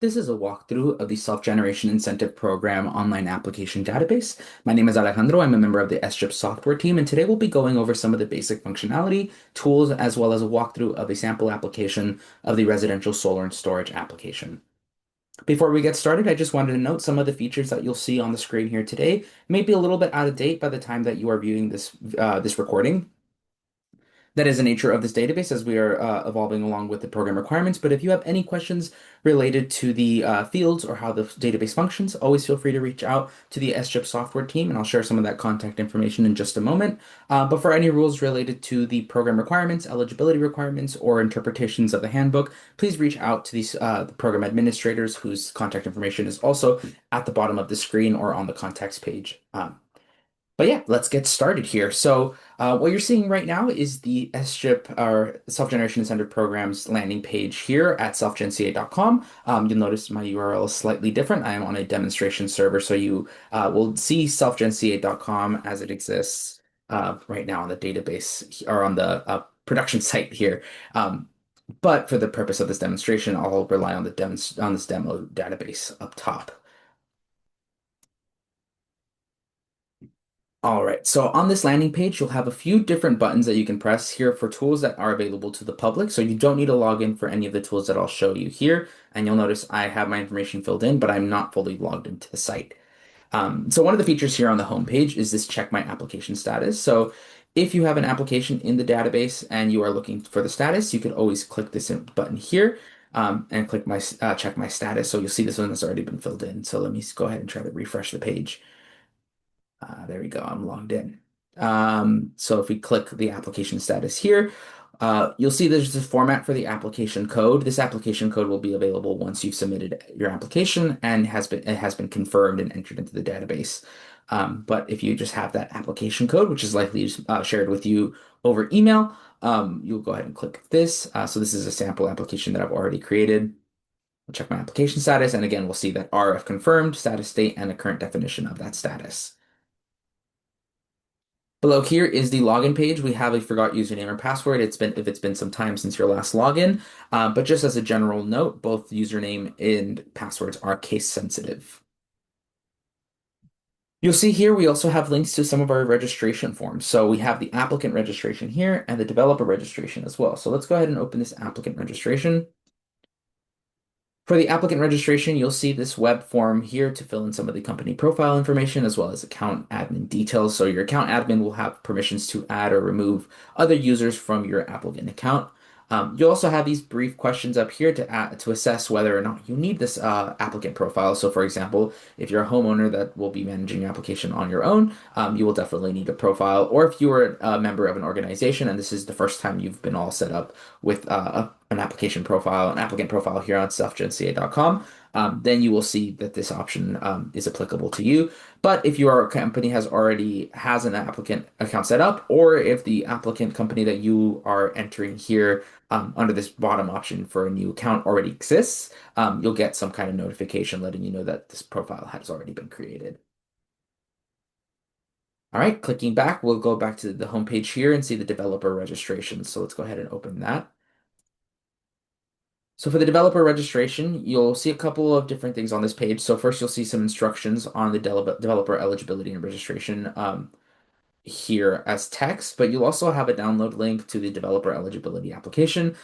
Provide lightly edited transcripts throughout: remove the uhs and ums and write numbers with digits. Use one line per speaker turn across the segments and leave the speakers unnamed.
This is a walkthrough of the Self-Generation Incentive Program online application database. My name is Alejandro. I'm a member of the SGIP software team, and today we'll be going over some of the basic functionality, tools, as well as a walkthrough of a sample application of the residential solar and storage application. Before we get started, I just wanted to note some of the features that you'll see on the screen here today may be a little bit out of date by the time that you are viewing this recording. That is the nature of this database as we are evolving along with the program requirements. But if you have any questions related to the fields or how the database functions, always feel free to reach out to the SGIP software team, and I'll share some of that contact information in just a moment. But for any rules related to the program requirements, eligibility requirements, or interpretations of the handbook, please reach out to the program administrators whose contact information is also at the bottom of the screen or on the contacts page. But yeah, let's get started here. So what you're seeing right now is the SGIP or Self-Generation Incentive Program's landing page here at selfgenca.com. You'll notice my URL is slightly different. I am on a demonstration server, so you will see selfgenca.com as it exists right now on the database or on the production site here. But for the purpose of this demonstration, I'll rely on on this demo database up top. All right, so on this landing page, you'll have a few different buttons that you can press here for tools that are available to the public. So you don't need to log in for any of the tools that I'll show you here. And you'll notice I have my information filled in, but I'm not fully logged into the site. So one of the features here on the home page is this check my application status. So if you have an application in the database and you are looking for the status, you can always click this button here and click my check my status. So you'll see this one has already been filled in. So let me go ahead and try to refresh the page. There we go. I'm logged in. So if we click the application status here, you'll see there's this format for the application code. This application code will be available once you've submitted your application and it has been confirmed and entered into the database. But if you just have that application code, which is likely shared with you over email, you'll go ahead and click this. So this is a sample application that I've already created. I'll check my application status, and again, we'll see that RF confirmed, status state, and a current definition of that status. Below here is the login page. We have a forgot username or password. If it's been some time since your last login, but just as a general note, both username and passwords are case sensitive. You'll see here we also have links to some of our registration forms. So we have the applicant registration here and the developer registration as well. So let's go ahead and open this applicant registration. For the applicant registration, you'll see this web form here to fill in some of the company profile information as well as account admin details. So your account admin will have permissions to add or remove other users from your applicant account. You'll also have these brief questions up here to assess whether or not you need this applicant profile. So for example, if you're a homeowner that will be managing your application on your own, you will definitely need a profile. Or if you are a member of an organization and this is the first time you've been all set up with an application profile, an applicant profile here on selfgenca.com, then you will see that this option is applicable to you. But if your company has an applicant account set up, or if the applicant company that you are entering here under this bottom option for a new account already exists, you'll get some kind of notification letting you know that this profile has already been created. All right, clicking back, we'll go back to the home page here and see the developer registration. So let's go ahead and open that. So for the developer registration, you'll see a couple of different things on this page. So first, you'll see some instructions on the developer eligibility and registration here as text, but you'll also have a download link to the developer eligibility application,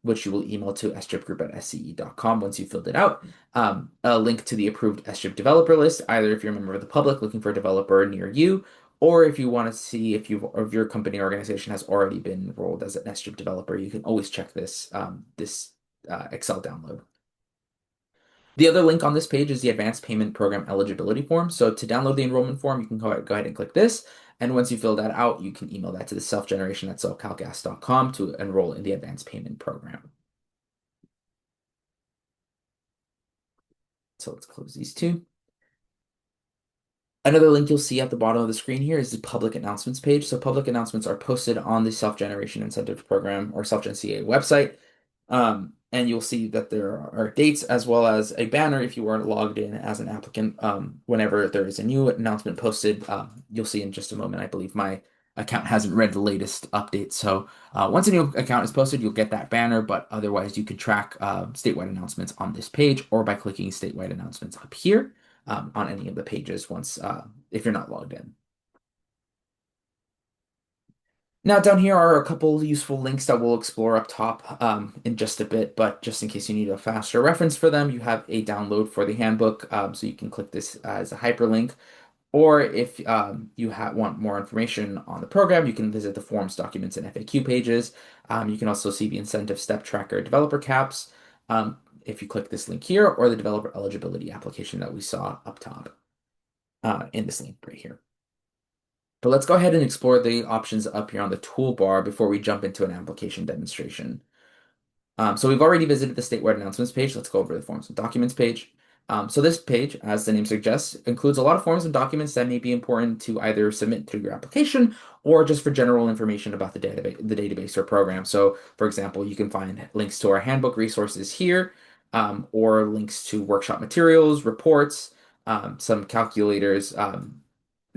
which you will email to sgipgroup@sce.com once you filled it out. A link to the approved SGIP developer list, either if you're a member of the public looking for a developer near you, or if you want to see if your company or organization has already been enrolled as an SGIP developer, you can always check this Excel download. The other link on this page is the Advanced Payment Program Eligibility Form. So to download the enrollment form, you can go ahead and click this. And once you fill that out, you can email that to the selfgeneration@selfcalgas.com to enroll in the Advanced Payment Program. So let's close these two. Another link you'll see at the bottom of the screen here is the public announcements page. So public announcements are posted on the Self-Generation Incentive Program or Self-Gen website. And you'll see that there are dates as well as a banner if you weren't logged in as an applicant. Whenever there is a new announcement posted, you'll see in just a moment, I believe my account hasn't read the latest updates. So once a new account is posted, you'll get that banner, but otherwise you can track statewide announcements on this page or by clicking statewide announcements up here on any of the pages once if you're not logged in. Now, down here are a couple useful links that we'll explore up top in just a bit, but just in case you need a faster reference for them, you have a download for the handbook, so you can click this as a hyperlink. Or if you want more information on the program, you can visit the forms, documents, and FAQ pages. You can also see the incentive step tracker developer caps if you click this link here, or the developer eligibility application that we saw up top in this link right here. But let's go ahead and explore the options up here on the toolbar before we jump into an application demonstration. So we've already visited the statewide announcements page. Let's go over the forms and documents page. So this page, as the name suggests, includes a lot of forms and documents that may be important to either submit to your application or just for general information about the database or program. So, for example, you can find links to our handbook resources here, or links to workshop materials, reports, some calculators,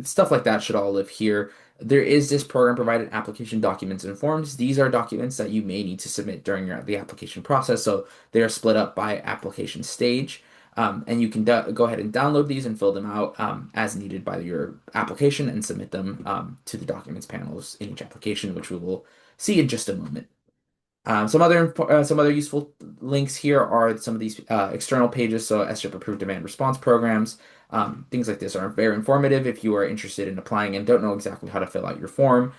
stuff like that should all live here. There is this program provided application documents and forms. These are documents that you may need to submit during the application process. So they are split up by application stage. And you can go ahead and download these and fill them out as needed by your application and submit them to the documents panels in each application, which we will see in just a moment. Some other useful links here are some of these external pages. So SGIP approved demand response programs, things like this are very informative if you are interested in applying and don't know exactly how to fill out your form.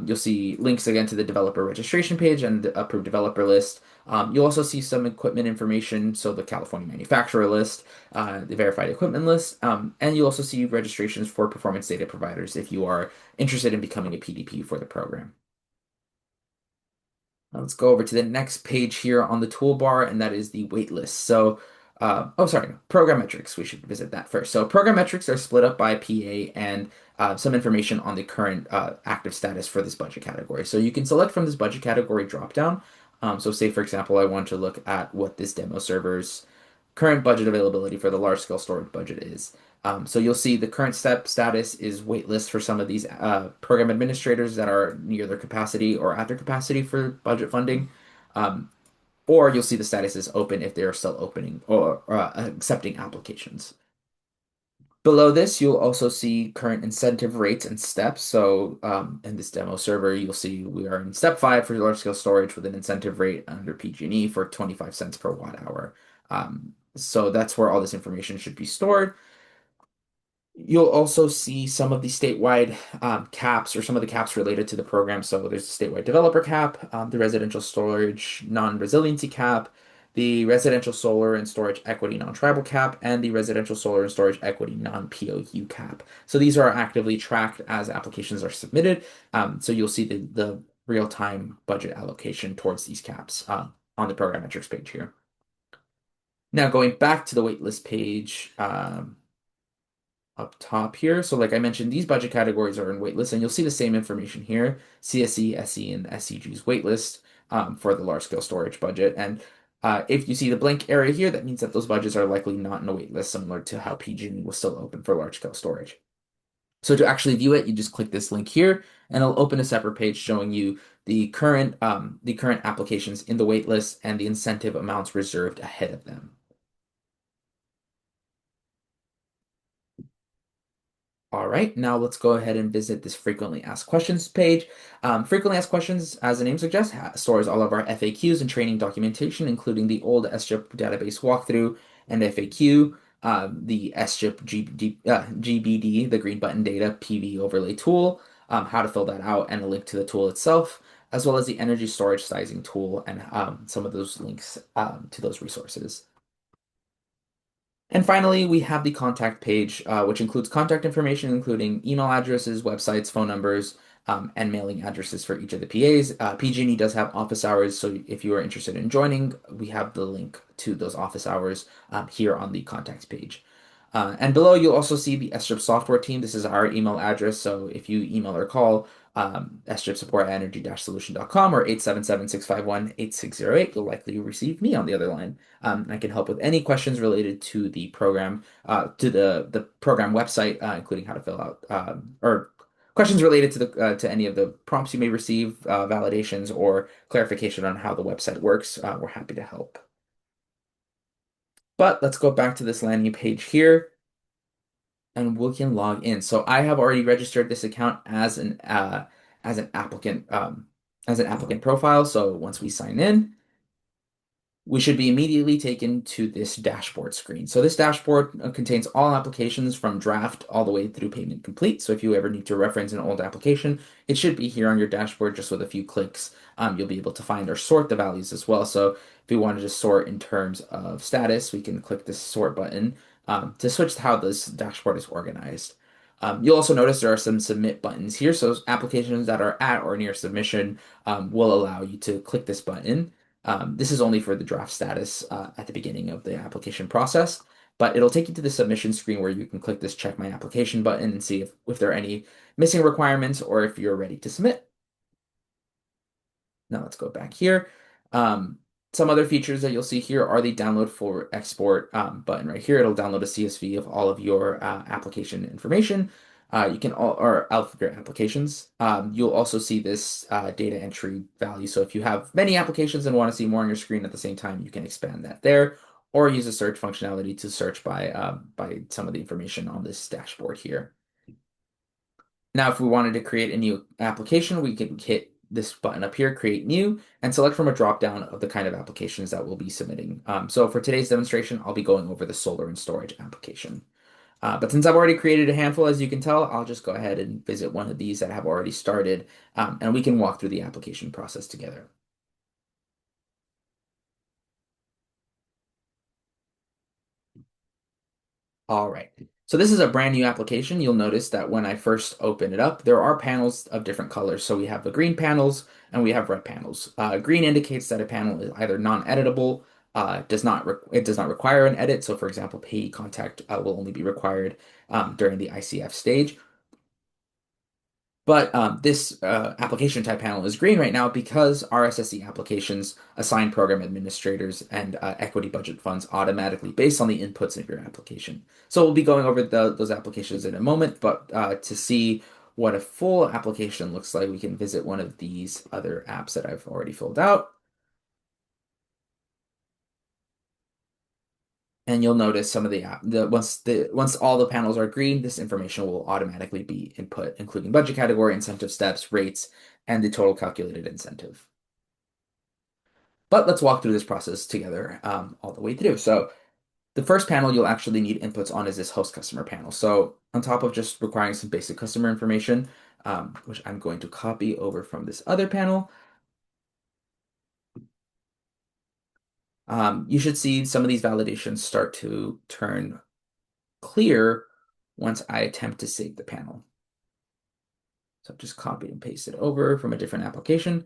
You'll see links again to the developer registration page and the approved developer list. You'll also see some equipment information, so the California manufacturer list, the verified equipment list, and you'll also see registrations for performance data providers if you are interested in becoming a PDP for the program. Now let's go over to the next page here on the toolbar, and that is the waitlist. So, oh, sorry, program metrics. We should visit that first. So, program metrics are split up by PA and some information on the current active status for this budget category. So, you can select from this budget category dropdown. So, say, for example, I want to look at what this demo server's current budget availability for the large scale storage budget is. So you'll see the current status is waitlist for some of these program administrators that are near their capacity or at their capacity for budget funding. Um, or you'll see the status is open if they are still opening or accepting applications. Below this, you'll also see current incentive rates and steps. So in this demo server, you'll see we are in step 5 for large scale storage with an incentive rate under PG&E for 25 cents per watt hour. So that's where all this information should be stored. You'll also see some of the statewide caps or some of the caps related to the program. So there's the statewide developer cap, the residential storage non-resiliency cap, the residential solar and storage equity non-tribal cap, and the residential solar and storage equity non-POU cap. So these are actively tracked as applications are submitted. So you'll see the real-time budget allocation towards these caps on the program metrics page here. Now going back to the waitlist page, up top here. So like I mentioned, these budget categories are in waitlist, and you'll see the same information here, CSE, SE, and SCG's waitlist for the large scale storage budget. And if you see the blank area here, that means that those budgets are likely not in a waitlist, similar to how PG&E was still open for large scale storage. So to actually view it, you just click this link here, and it'll open a separate page showing you the current applications in the waitlist and the incentive amounts reserved ahead of them. All right, now let's go ahead and visit this frequently asked questions page. Frequently asked questions, as the name suggests, stores all of our FAQs and training documentation, including the old SGIP database walkthrough and FAQ, the SGIP GBD, the green button data PV overlay tool, how to fill that out, and a link to the tool itself, as well as the energy storage sizing tool and some of those links to those resources. And finally, we have the contact page, which includes contact information, including email addresses, websites, phone numbers, and mailing addresses for each of the PAs. PG&E does have office hours, so if you are interested in joining, we have the link to those office hours here on the contacts page. And below, you'll also see the SGIP software team. This is our email address, so if you email or call sgipsupport@energy-solution.com or 877-651-8608, you'll likely receive me on the other line. I can help with any questions related to the program, to the program website, including how to fill out or questions related to the to any of the prompts you may receive, validations, or clarification on how the website works, we're happy to help. But let's go back to this landing page here and we can log in. So I have already registered this account as an applicant profile. So once we sign in, we should be immediately taken to this dashboard screen. So this dashboard contains all applications from draft all the way through payment complete. So if you ever need to reference an old application, it should be here on your dashboard just with a few clicks. You'll be able to find or sort the values as well. So if we wanted to sort in terms of status, we can click this sort button to switch to how this dashboard is organized. You'll also notice there are some submit buttons here. So applications that are at or near submission will allow you to click this button. This is only for the draft status at the beginning of the application process, but it'll take you to the submission screen where you can click this check my application button and see if there are any missing requirements or if you're ready to submit. Now let's go back here. Um, some other features that you'll see here are the download for export button right here. It'll download a CSV of all of your application information. You can all or out of your applications. You'll also see this data entry value. So if you have many applications and want to see more on your screen at the same time, you can expand that there, or use a search functionality to search by some of the information on this dashboard here. Now, if we wanted to create a new application, we can hit this button up here, create new, and select from a drop-down of the kind of applications that we'll be submitting. So for today's demonstration, I'll be going over the solar and storage application. But since I've already created a handful, as you can tell, I'll just go ahead and visit one of these that have already started, and we can walk through the application process together. All right. So this is a brand new application. You'll notice that when I first open it up, there are panels of different colors. So we have the green panels and we have red panels. Green indicates that a panel is either non-editable, it does not require an edit. So for example, payee contact will only be required during the ICF stage. But this application type panel is green right now because RSSE applications assign program administrators and equity budget funds automatically based on the inputs of your application. So we'll be going over those applications in a moment, but to see what a full application looks like, we can visit one of these other apps that I've already filled out. And you'll notice some of once all the panels are green, this information will automatically be input, including budget category, incentive steps, rates, and the total calculated incentive. But let's walk through this process together all the way through. So the first panel you'll actually need inputs on is this host customer panel. So on top of just requiring some basic customer information, which I'm going to copy over from this other panel, you should see some of these validations start to turn clear once I attempt to save the panel. So just copy and paste it over from a different application.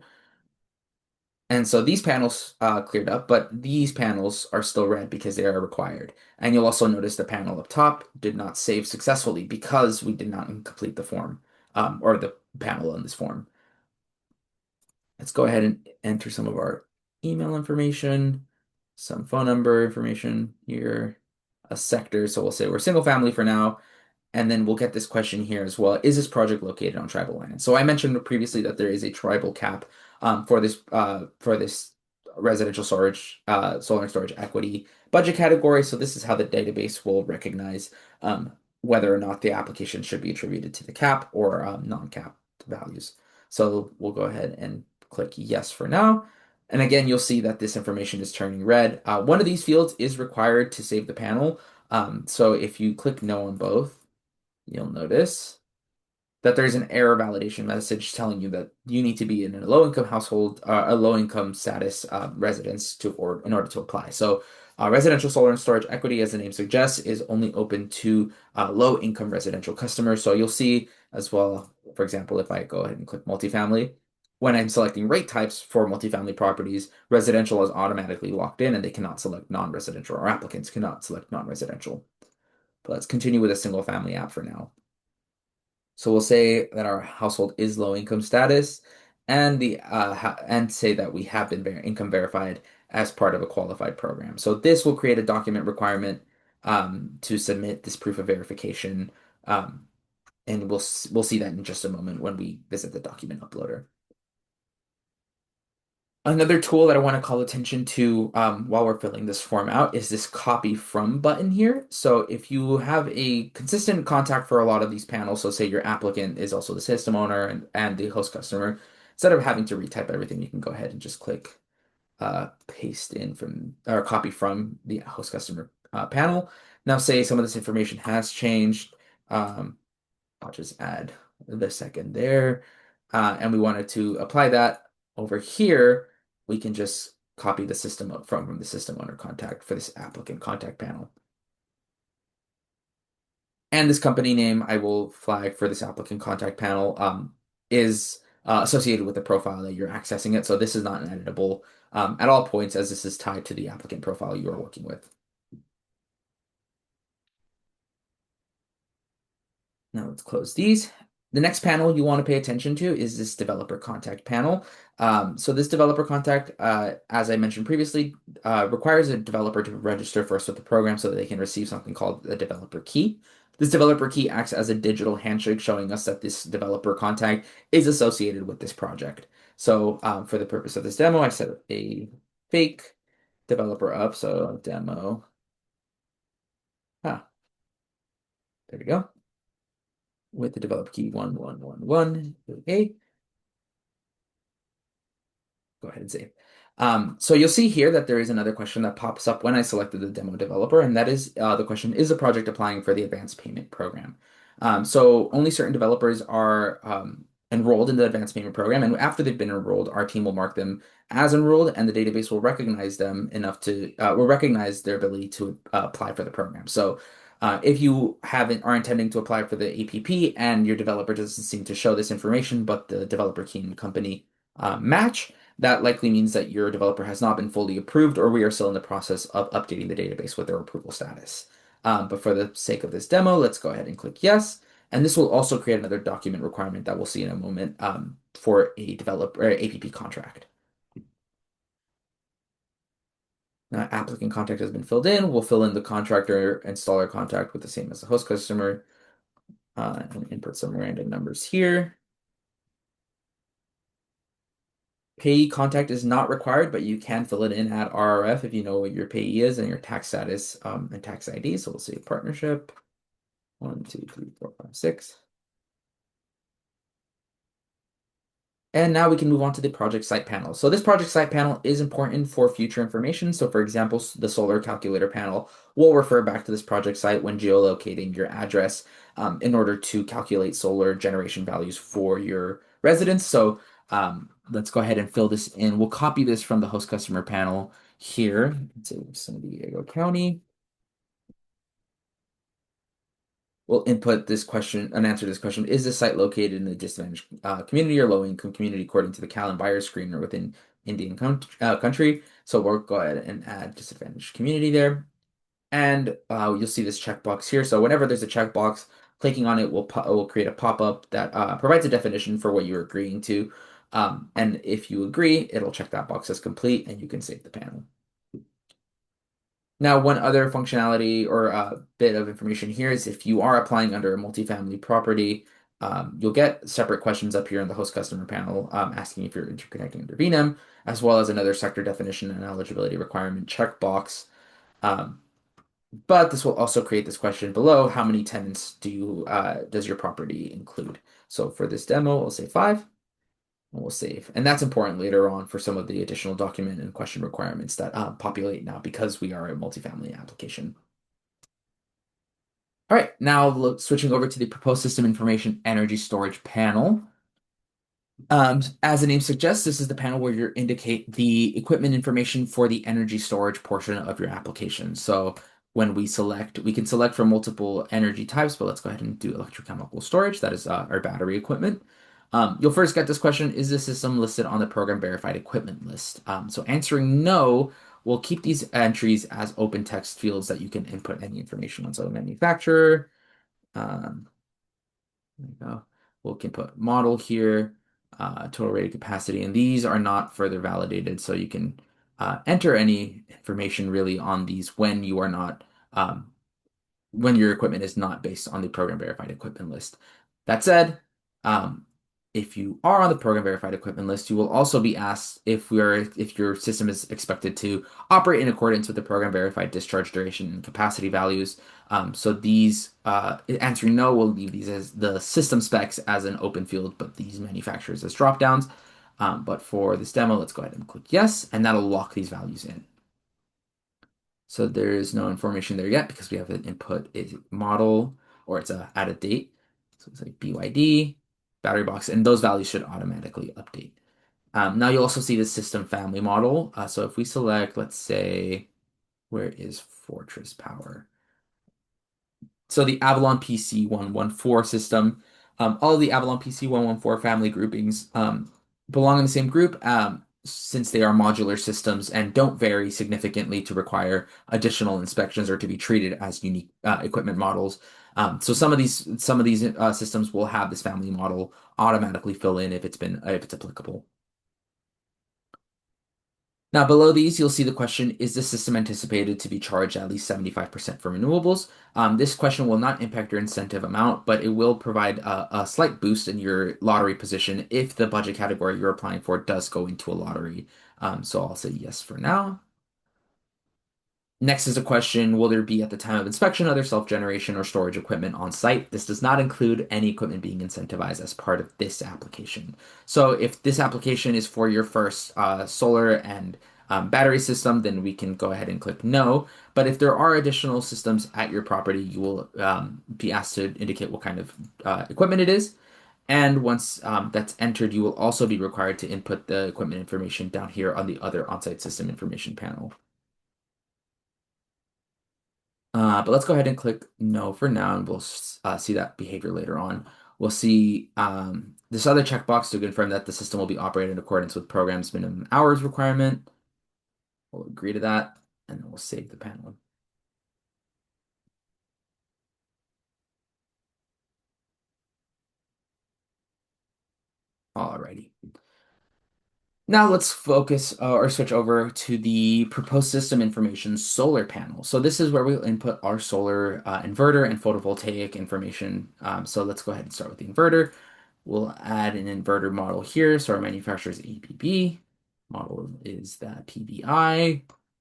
And so these panels cleared up, but these panels are still red because they are required. And you'll also notice the panel up top did not save successfully because we did not complete the form or the panel on this form. Let's go ahead and enter some of our email information, some phone number information here, a sector. So we'll say we're single family for now. And then we'll get this question here as well. Is this project located on tribal land? So I mentioned previously that there is a tribal cap for this residential storage, solar and storage equity budget category. So this is how the database will recognize whether or not the application should be attributed to the cap or non-cap values. So we'll go ahead and click yes for now. And again, you'll see that this information is turning red. One of these fields is required to save the panel. So if you click no on both, you'll notice that there's an error validation message telling you that you need to be in a low-income household, a low-income status residence in order to apply. So residential solar and storage equity, as the name suggests, is only open to low-income residential customers. So you'll see as well, for example, if I go ahead and click multifamily, when I'm selecting rate types for multifamily properties, residential is automatically locked in and they cannot select non-residential, or applicants cannot select non-residential. But let's continue with a single family app for now. So we'll say that our household is low income status and and say that we have been income verified as part of a qualified program. So this will create a document requirement to submit this proof of verification. Um, And we'll see that in just a moment when we visit the document uploader. Another tool that I want to call attention to while we're filling this form out is this copy from button here. So if you have a consistent contact for a lot of these panels, so say your applicant is also the system owner and the host customer, instead of having to retype everything, you can go ahead and just click paste in from or copy from the host customer panel. Now say some of this information has changed. Um, I'll just add the second there. And we wanted to apply that over here. We can just copy the system from the system owner contact for this applicant contact panel. And this company name I will flag for this applicant contact panel is associated with the profile that you're accessing it. So this is not editable at all points as this is tied to the applicant profile you are working with. Now let's close these. The next panel you want to pay attention to is this developer contact panel. So this developer contact, as I mentioned previously, requires a developer to register first with the program so that they can receive something called a developer key. This developer key acts as a digital handshake showing us that this developer contact is associated with this project. So for the purpose of this demo, I set a fake developer up, so demo. Ah, there we go. With the developer key 1111. Okay, go ahead and save. So you'll see here that there is another question that pops up when I selected the demo developer, and that is the question, is the project applying for the advanced payment program? So only certain developers are enrolled in the advanced payment program, and after they've been enrolled, our team will mark them as enrolled, and the database will recognize them enough to will recognize their ability to apply for the program. So if you haven't are intending to apply for the APP and your developer doesn't seem to show this information, but the developer key and company match, that likely means that your developer has not been fully approved, or we are still in the process of updating the database with their approval status. But for the sake of this demo, let's go ahead and click yes. And this will also create another document requirement that we'll see in a moment for a developer or APP contract. Now, applicant contact has been filled in. We'll fill in the contractor installer contact with the same as the host customer and input some random numbers here. Payee contact is not required, but you can fill it in at RRF if you know what your payee is and your tax status and tax ID. So we'll say partnership 1, 2, 3, 4, 5, 6. And now we can move on to the project site panel. So this project site panel is important for future information. So for example, the solar calculator panel will refer back to this project site when geolocating your address in order to calculate solar generation values for your residents. So let's go ahead and fill this in. We'll copy this from the host customer panel here. Let's say San Diego County. We'll input this question and answer this question. Is this site located in a disadvantaged community or low-income community according to the Cal and Buyer screener within Indian country? So we'll go ahead and add disadvantaged community there. And you'll see this checkbox here. So whenever there's a checkbox, clicking on it will create a pop-up that provides a definition for what you're agreeing to. And if you agree, it'll check that box as complete and you can save the panel. Now, one other functionality or bit of information here is if you are applying under a multifamily property, you'll get separate questions up here in the host customer panel asking if you're interconnecting under VNEM, as well as another sector definition and eligibility requirement checkbox. Um, but this will also create this question below, how many tenants does your property include? So for this demo, we'll say 5. We'll save. And that's important later on for some of the additional document and question requirements that populate now because we are a multifamily application. All right, now switching over to the proposed system information energy storage panel. As the name suggests, this is the panel where you indicate the equipment information for the energy storage portion of your application. So when we can select from multiple energy types, but let's go ahead and do electrochemical storage. That is our battery equipment. You'll first get this question, is the system listed on the program verified equipment list? So answering no will keep these entries as open text fields that you can input any information on. So manufacturer, um, there we go. We can put model here, total rated capacity, and these are not further validated, so you can enter any information really on these when you are not when your equipment is not based on the program verified equipment list. That said, um, if you are on the program verified equipment list, you will also be asked if your system is expected to operate in accordance with the program verified discharge duration and capacity values. So these answering no will leave these as the system specs as an open field, but these manufacturers as drop downs. But for this demo, let's go ahead and click yes, and that'll lock these values in. So there is no information there yet because we have an input a model or it's a added date. So it's like BYD, battery box, and those values should automatically update. Now you'll also see the system family model. So if we select, let's say, where is Fortress Power? So the Avalon PC 114 system, all of the Avalon PC 114 family groupings belong in the same group since they are modular systems and don't vary significantly to require additional inspections or to be treated as unique equipment models. So some of these systems will have this family model automatically fill in if it's applicable. Now, below these, you'll see the question, is the system anticipated to be charged at least 75% for renewables? This question will not impact your incentive amount, but it will provide a slight boost in your lottery position if the budget category you're applying for does go into a lottery. So I'll say yes for now. Next is a question, will there be at the time of inspection other self-generation or storage equipment on site? This does not include any equipment being incentivized as part of this application. So if this application is for your first solar and battery system, then we can go ahead and click no. But if there are additional systems at your property, you will be asked to indicate what kind of equipment it is. And once that's entered, you will also be required to input the equipment information down here on the other on-site system information panel. But let's go ahead and click no for now, and we'll see that behavior later on. We'll see this other checkbox to confirm that the system will be operated in accordance with program's minimum hours requirement. We'll agree to that, and then we'll save the panel. Alrighty. Now let's focus or switch over to the proposed system information solar panel. So this is where we'll input our solar inverter and photovoltaic information. So let's go ahead and start with the inverter. We'll add an inverter model here. So our manufacturer's ABB. Model is that PBI.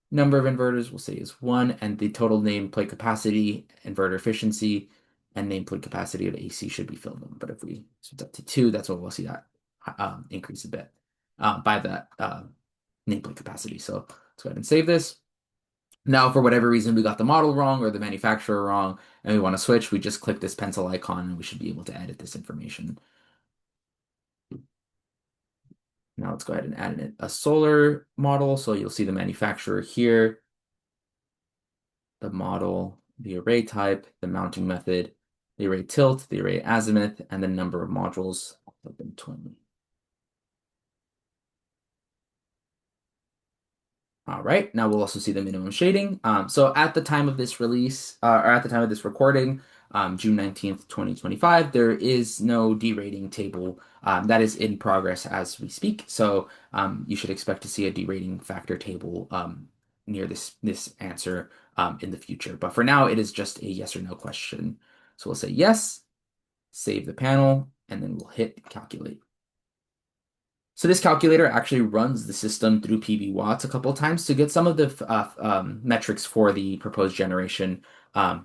Number of inverters we'll say is 1, and the total nameplate capacity, inverter efficiency, and nameplate capacity of AC should be filled in. But if we switch up to 2, that's when we'll see that increase a bit by that nameplate capacity. So let's go ahead and save this. Now, for whatever reason, we got the model wrong or the manufacturer wrong, and we want to switch, we just click this pencil icon and we should be able to edit this information. Now let's go ahead and add in a solar model. So you'll see the manufacturer here, the model, the array type, the mounting method, the array tilt, the array azimuth, and the number of modules. 20. All right, now we'll also see the minimum shading. So at the time of this release, or at the time of this recording, June 19th, 2025, there is no derating table that is in progress as we speak. So you should expect to see a derating factor table near this answer in the future. But for now, it is just a yes or no question. So we'll say yes, save the panel, and then we'll hit calculate. So this calculator actually runs the system through PV watts a couple of times to get some of the metrics for the proposed generation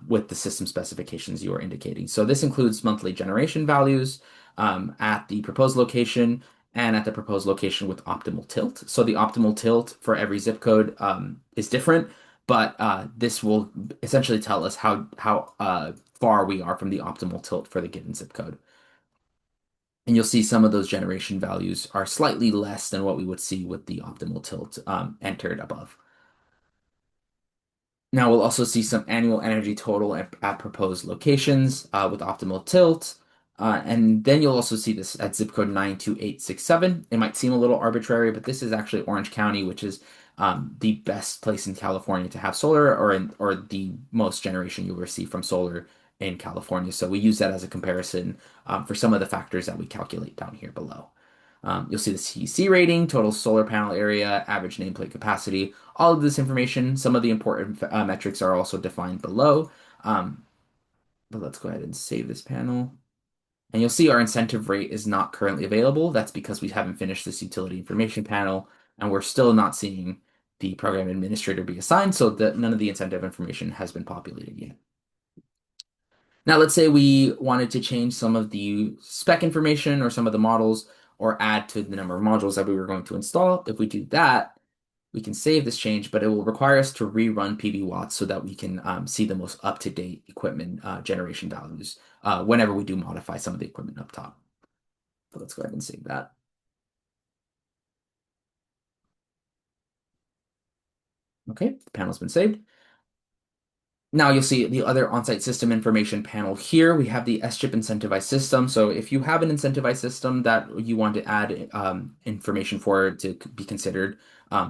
with the system specifications you are indicating. So this includes monthly generation values at the proposed location and at the proposed location with optimal tilt. So the optimal tilt for every zip code is different, but this will essentially tell us how far we are from the optimal tilt for the given zip code. And you'll see some of those generation values are slightly less than what we would see with the optimal tilt entered above. Now we'll also see some annual energy total at proposed locations with optimal tilt. And then you'll also see this at zip code 92867. It might seem a little arbitrary, but this is actually Orange County, which is the best place in California to have solar or the most generation you'll receive from solar in California. So we use that as a comparison for some of the factors that we calculate down here below. You'll see the CEC rating, total solar panel area, average nameplate capacity, all of this information. Some of the important metrics are also defined below. But let's go ahead and save this panel. And you'll see our incentive rate is not currently available. That's because we haven't finished this utility information panel, and we're still not seeing the program administrator be assigned, so that none of the incentive information has been populated yet. Now, let's say we wanted to change some of the spec information or some of the models or add to the number of modules that we were going to install. If we do that, we can save this change, but it will require us to rerun PV watts so that we can see the most up-to-date equipment generation values whenever we do modify some of the equipment up top. So let's go ahead and save that. Okay, the panel's been saved. Now you'll see the other on-site system information panel here. We have the SGIP incentivized system. So if you have an incentivized system that you want to add information for to be considered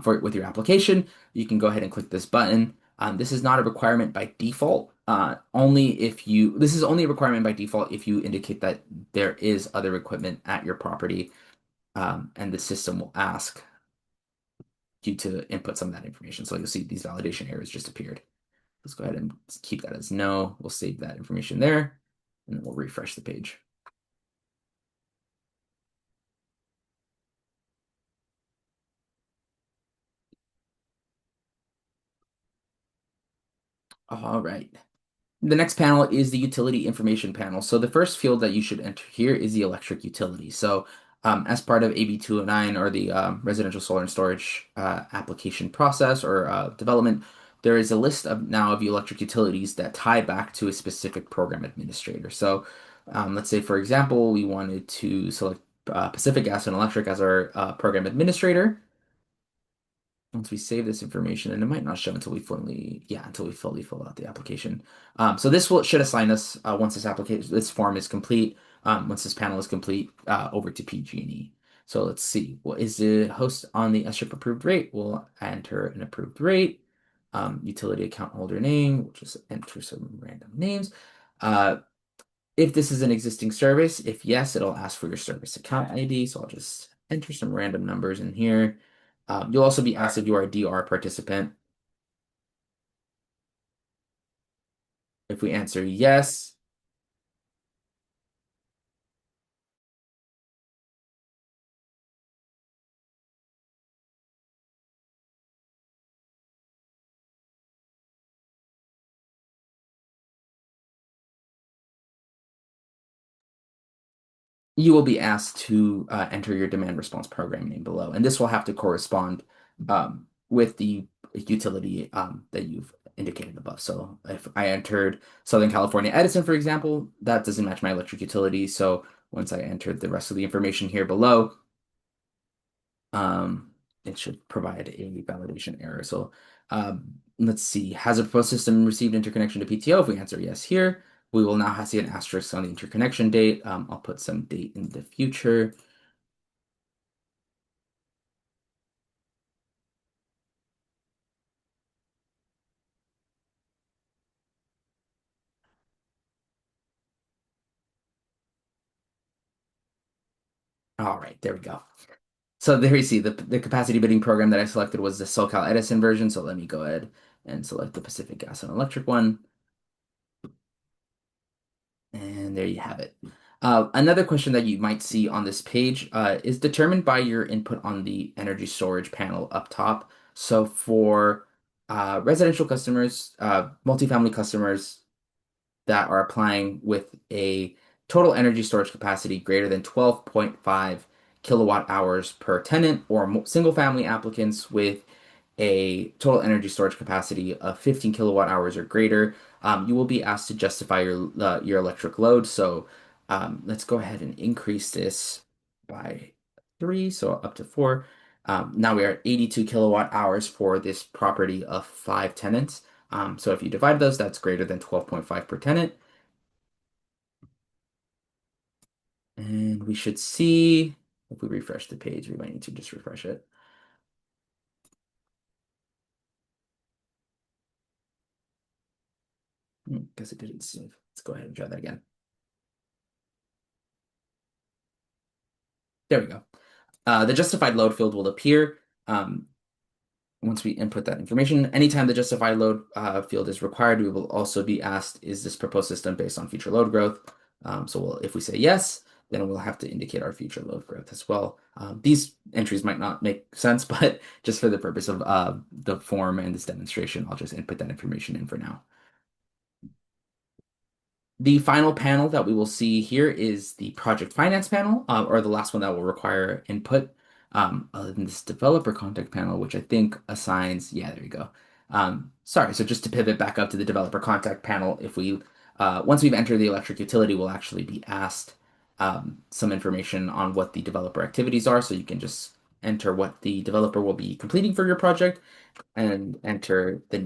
for with your application, you can go ahead and click this button. This is not a requirement by default. This is only a requirement by default if you indicate that there is other equipment at your property, and the system will ask you to input some of that information. So you'll see these validation errors just appeared. Let's go ahead and keep that as no. We'll save that information there, and then we'll refresh the page. All right. The next panel is the utility information panel. So the first field that you should enter here is the electric utility. So as part of AB 209 or the residential solar and storage application process or development, there is a list of now of electric utilities that tie back to a specific program administrator. So let's say, for example, we wanted to select Pacific Gas and Electric as our program administrator. Once we save this information, and it might not show until until we fully fill out the application. So this should assign us once this form is complete, once this panel is complete, over to PG&E. So let's see, what is the host on the SGIP approved rate? We'll enter an approved rate, utility account holder name. We'll just enter some random names. If this is an existing service, if yes, it'll ask for your service account ID. So I'll just enter some random numbers in here. You'll also be asked if you are a DR participant. If we answer yes, you will be asked to enter your demand response program name below. And this will have to correspond with the utility that you've indicated above. So if I entered Southern California Edison, for example, that doesn't match my electric utility. So once I entered the rest of the information here below, it should provide a validation error. So let's see, has a proposed system received interconnection to PTO? If we answer yes here, we will now see an asterisk on the interconnection date. I'll put some date in the future. All right, there we go. So there you see the capacity bidding program that I selected was the SoCal Edison version. So let me go ahead and select the Pacific Gas and Electric one. And there you have it. Another question that you might see on this page is determined by your input on the energy storage panel up top. So for residential customers, multifamily customers that are applying with a total energy storage capacity greater than 12.5 kilowatt hours per tenant, or single family applicants with a total energy storage capacity of 15 kilowatt hours or greater, you will be asked to justify your electric load. So let's go ahead and increase this by 3, so up to 4. Now we are at 82 kilowatt hours for this property of 5 tenants. So if you divide those, that's greater than 12.5 per tenant. And we should see, if we refresh the page, we might need to just refresh it. Guess it didn't save. Let's go ahead and try that again. There we go. The justified load field will appear once we input that information. Anytime the justified load field is required, we will also be asked, is this proposed system based on future load growth? If we say yes, then we'll have to indicate our future load growth as well. These entries might not make sense, but just for the purpose of the form and this demonstration, I'll just input that information in for now. The final panel that we will see here is the project finance panel, or the last one that will require input, other than this developer contact panel, which I think assigns, yeah, there you go. Sorry, so just to pivot back up to the developer contact panel, if we, once we've entered the electric utility, we'll actually be asked some information on what the developer activities are, so you can just enter what the developer will be completing for your project and enter the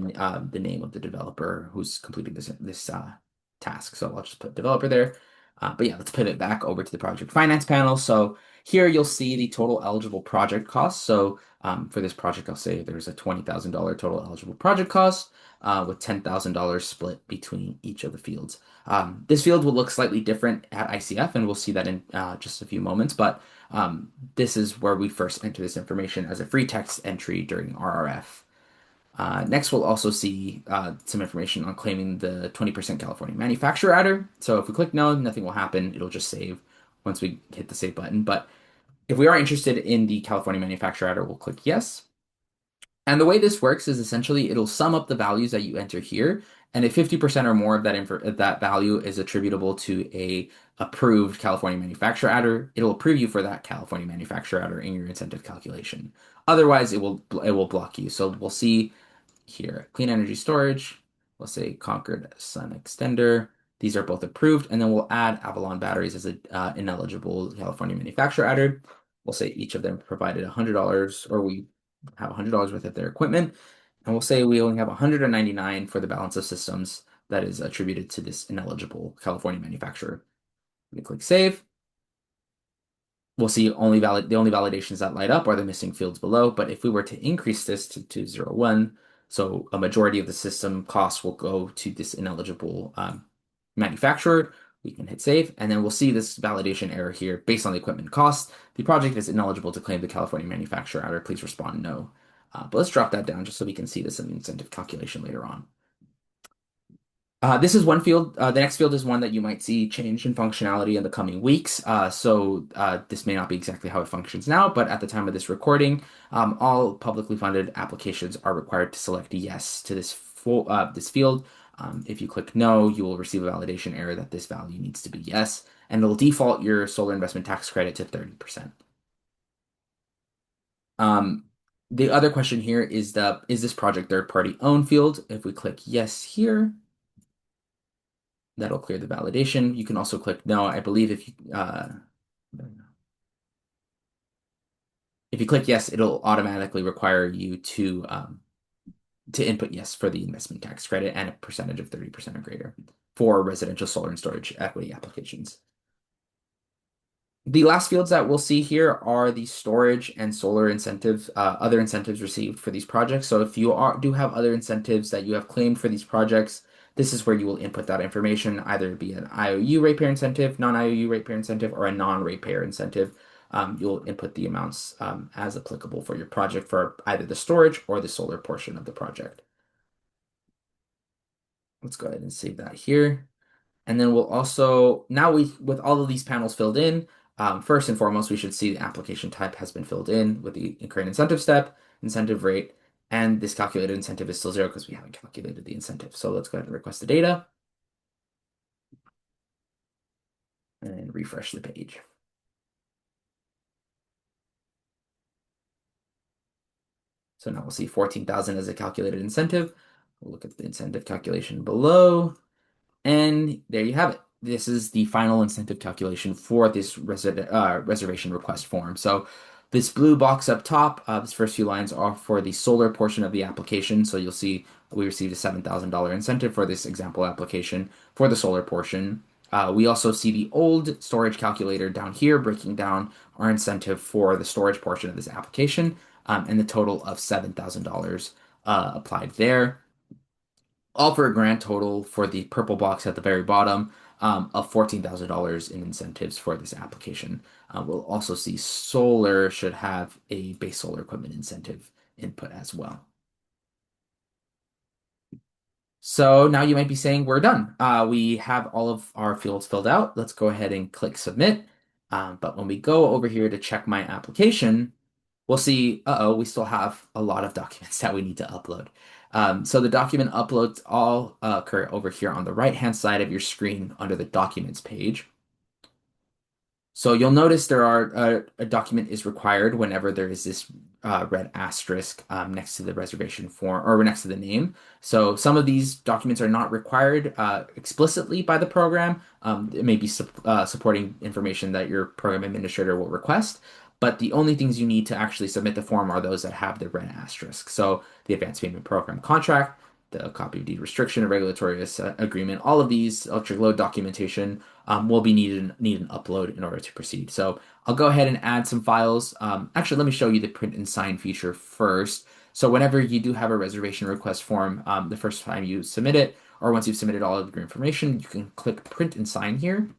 name of the developer who's completing this task. So I'll just put developer there. But yeah, let's pivot back over to the project finance panel. So here you'll see the total eligible project cost. So for this project, I'll say there's a $20,000 total eligible project cost with $10,000 split between each of the fields. This field will look slightly different at ICF, and we'll see that in just a few moments. But this is where we first enter this information as a free text entry during RRF. Next, we'll also see some information on claiming the 20% California manufacturer adder. So if we click no, nothing will happen. It'll just save once we hit the save button. But if we are interested in the California manufacturer adder, we'll click yes. And the way this works is essentially it'll sum up the values that you enter here, and if 50% or more of that value is attributable to a approved California manufacturer adder, it'll approve you for that California manufacturer adder in your incentive calculation. Otherwise, it will block you. So we'll see here, clean energy storage, we'll say Concord Sun Extender. These are both approved, and then we'll add Avalon batteries as an ineligible California manufacturer adder. We'll say each of them provided $100, or we have $100 worth of their equipment, and we'll say we only have 199 for the balance of systems that is attributed to this ineligible California manufacturer. We click save. We'll see the only validations that light up are the missing fields below. But if we were to increase this to 201, so a majority of the system costs will go to this ineligible manufacturer, we can hit save, and then we'll see this validation error here based on the equipment cost. The project is ineligible to claim the California manufacturer adder. Please respond no. But let's drop that down just so we can see this in the incentive calculation later on. This is one field. The next field is one that you might see change in functionality in the coming weeks. This may not be exactly how it functions now, but at the time of this recording, all publicly funded applications are required to select yes to this field. If you click no, you will receive a validation error that this value needs to be yes, and it'll default your solar investment tax credit to 30%. The other question here is this project third-party owned field? If we click yes here, that'll clear the validation. You can also click no. I believe if you click yes, it'll automatically require you to input yes for the investment tax credit and a percentage of 30% or greater for residential solar and storage equity applications. The last fields that we'll see here are the storage and solar incentives, other incentives received for these projects. So if you do have other incentives that you have claimed for these projects, this is where you will input that information, either be an IOU ratepayer incentive, non-IOU ratepayer incentive, or a non-ratepayer incentive. You'll input the amounts as applicable for your project for either the storage or the solar portion of the project. Let's go ahead and save that here. And then we'll also, with all of these panels filled in, first and foremost, we should see the application type has been filled in with the current incentive step, incentive rate, and this calculated incentive is still 0 because we haven't calculated the incentive. So let's go ahead and request the data and refresh the page. So now we'll see 14,000 as a calculated incentive. We'll look at the incentive calculation below. And there you have it. This is the final incentive calculation for this reservation request form. So this blue box up top, this first few lines are for the solar portion of the application. So you'll see we received a $7,000 incentive for this example application for the solar portion. We also see the old storage calculator down here breaking down our incentive for the storage portion of this application and the total of $7,000 applied there, all for a grand total for the purple box at the very bottom of $14,000 in incentives for this application. We'll also see solar should have a base solar equipment incentive input as well. So now you might be saying we're done. We have all of our fields filled out. Let's go ahead and click submit. But when we go over here to check my application, we'll see, uh-oh, we still have a lot of documents that we need to upload. So the document uploads all occur over here on the right-hand side of your screen under the documents page. So you'll notice there are a document is required whenever there is this red asterisk next to the reservation form or next to the name. So some of these documents are not required explicitly by the program. It may be supporting information that your program administrator will request. But the only things you need to actually submit the form are those that have the red asterisk. So the advanced payment program contract, the copy of deed restriction, a regulatory agreement, all of these electric load documentation will be need an upload in order to proceed. So I'll go ahead and add some files. Actually, let me show you the print and sign feature first. So whenever you do have a reservation request form, the first time you submit it, or once you've submitted all of your information, you can click print and sign here.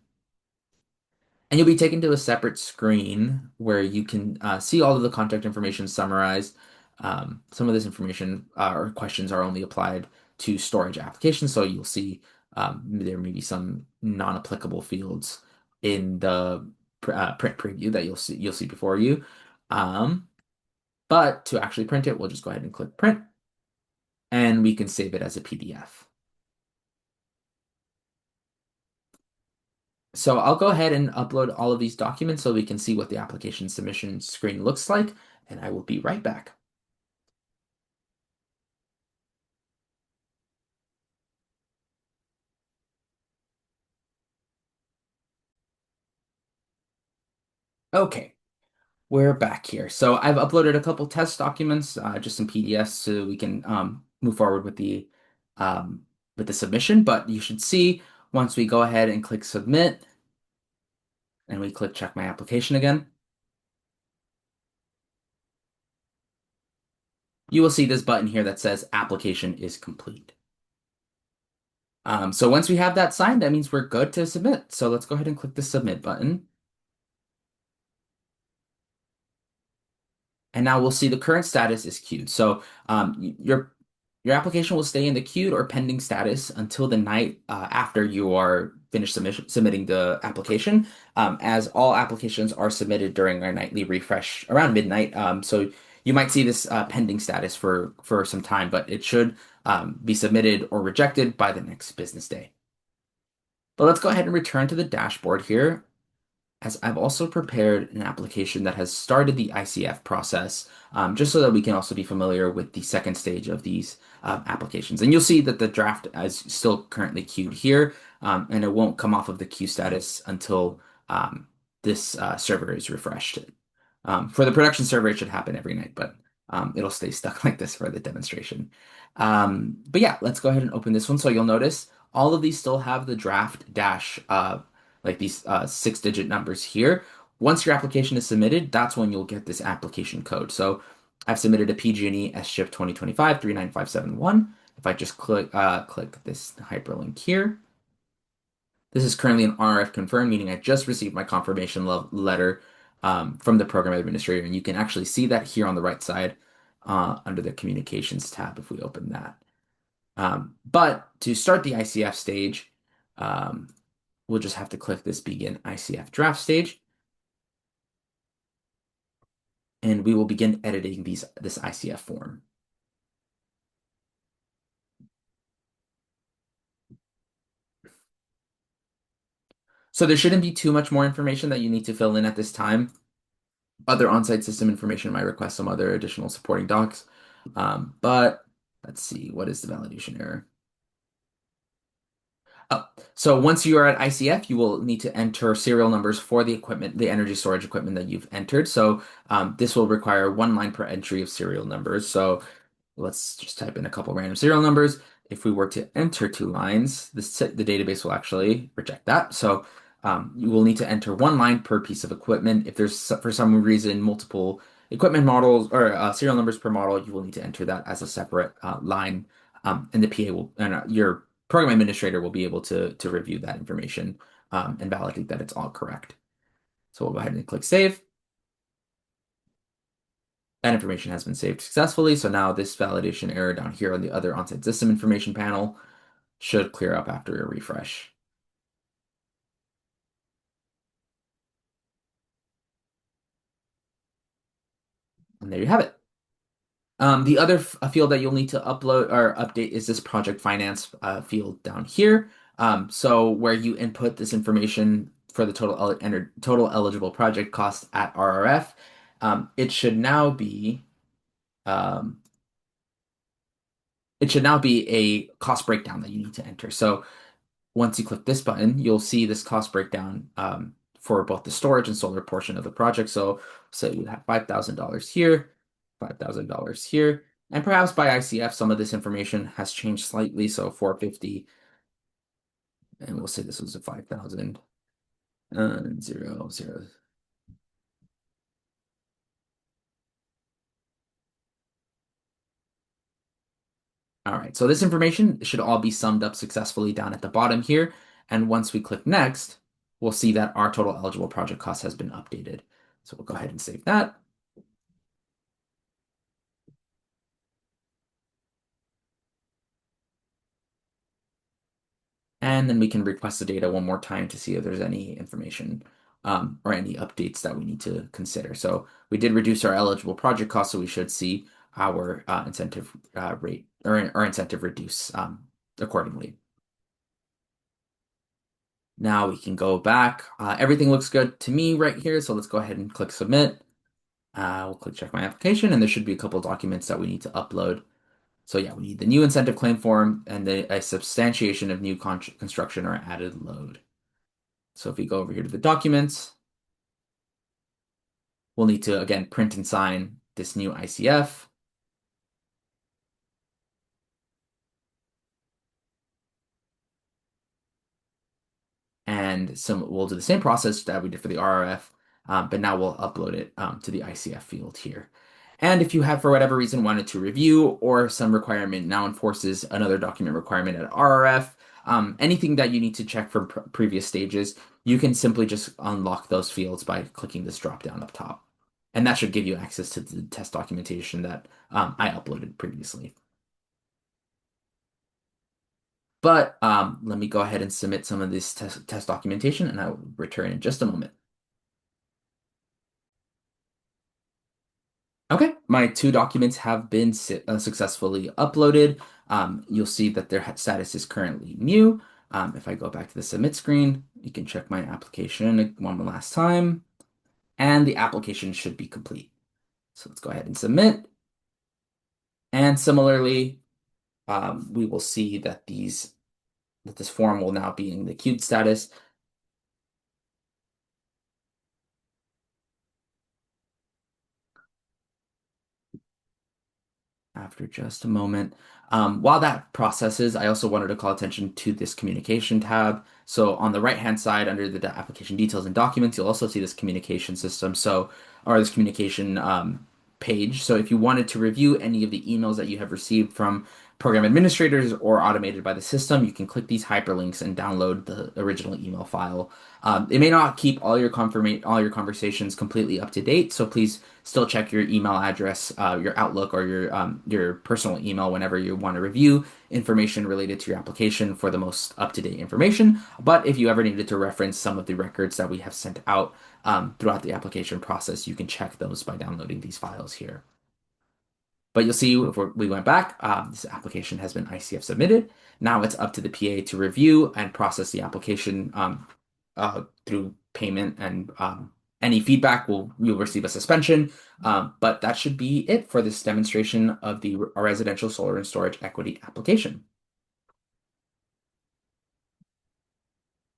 And you'll be taken to a separate screen where you can see all of the contact information summarized. Some of this information or questions are only applied to storage applications, so you'll see there may be some non-applicable fields in the print preview that you'll see before you. Um, but to actually print it, we'll just go ahead and click print, and we can save it as a PDF. So I'll go ahead and upload all of these documents so we can see what the application submission screen looks like, and I will be right back. Okay, we're back here. So I've uploaded a couple test documents, just some PDFs, so we can move forward um, with the submission. But you should see once we go ahead and click submit, and we click check my application again, you will see this button here that says application is complete. So once we have that signed, that means we're good to submit. So let's go ahead and click the submit button. And now we'll see the current status is queued. So your application will stay in the queued or pending status until the night after you are finished submitting the application, as all applications are submitted during our nightly refresh around midnight. So you might see this pending status for some time, but it should be submitted or rejected by the next business day. But let's go ahead and return to the dashboard here, as I've also prepared an application that has started the ICF process, just so that we can also be familiar with the second stage of these applications. And you'll see that the draft is still currently queued here, and it won't come off of the queue status until this server is refreshed. For the production server, it should happen every night, but it'll stay stuck like this for the demonstration. But yeah, let's go ahead and open this one. So you'll notice all of these still have the draft dash like these 6-digit numbers here. Once your application is submitted, that's when you'll get this application code. So I've submitted a PG&E SGIP 2025 39571. If I just click this hyperlink here, this is currently an RF confirmed, meaning I just received my confirmation letter from the program administrator, and you can actually see that here on the right side under the communications tab if we open that. But to start the ICF stage, um, we'll just have to click this begin ICF draft stage, and we will begin editing this ICF form. So there shouldn't be too much more information that you need to fill in at this time. Other on-site system information might request some other additional supporting docs. But let's see, what is the validation error? Oh, so once you are at ICF, you will need to enter serial numbers for the equipment, the energy storage equipment that you've entered. So this will require 1 line per entry of serial numbers. So let's just type in a couple random serial numbers. If we were to enter 2 lines, the database will actually reject that. So you will need to enter 1 line per piece of equipment. If there's, for some reason, multiple equipment models or serial numbers per model, you will need to enter that as a separate line. And the PA will, and your program administrator will be able to review that information and validate that it's all correct. So we'll go ahead and click save. That information has been saved successfully. So now this validation error down here on the other on-site system information panel Should clear up after a refresh. And there you have it. The other field that you'll need to upload or update is this project finance field down here. So where you input this information for the total eligible project cost at RRF, it should now be um, a cost breakdown that you need to enter. So once you click this button, you'll see this cost breakdown for both the storage and solar portion of the project. So you have $5,000 here, $5,000 here, and perhaps by ICF, some of this information has changed slightly. So 450, and we'll say this was a 5,000, 0, 0. All right, so this information should all be summed up successfully down at the bottom here. And once we click next, we'll see that our total eligible project cost has been updated. So we'll go ahead and save that. And then we can request the data one more time to see if there's any information or any updates that we need to consider. So we did reduce our eligible project cost, so we should see our incentive rate or our incentive reduce accordingly. Now we can go back. Everything looks good to me right here, so let's go ahead and click submit. We'll click check my application, and there should be a couple documents that we need to upload. So yeah, we need the new incentive claim form and a substantiation of new construction or added load. So if we go over here to the documents, we'll need to, again, print and sign this new ICF. And we'll do the same process that we did for the RRF, but now we'll upload it to the ICF field here. And if you have, for whatever reason, wanted to review or some requirement now enforces another document requirement at RRF, anything that you need to check from previous stages, you can simply just unlock those fields by clicking this drop down up top. And that should give you access to the test documentation that I uploaded previously. But let me go ahead and submit some of this test documentation, and I will return in just a moment. Okay, my two documents have been successfully uploaded. You'll see that their status is currently new. If I go back to the submit screen, you can check my application one last time, and the application should be complete. So let's go ahead and submit. And similarly, we will see that this form will now be in the queued status. After just a moment. While that processes, I also wanted to call attention to this communication tab. So on the right-hand side, under the application details and documents, you'll also see this communication system. Or this communication page. So if you wanted to review any of the emails that you have received from program administrators or automated by the system, you can click these hyperlinks and download the original email file. It may not keep all your conversations completely up to date, so please still check your email address, your Outlook, or your personal email whenever you want to review information related to your application for the most up-to-date information. But if you ever needed to reference some of the records that we have sent out throughout the application process, you can check those by downloading these files here. But you'll see if we went back, this application has been ICF submitted. Now it's up to the PA to review and process the application through payment, and any feedback you'll receive a suspension. But that should be it for this demonstration of the residential solar and storage equity application.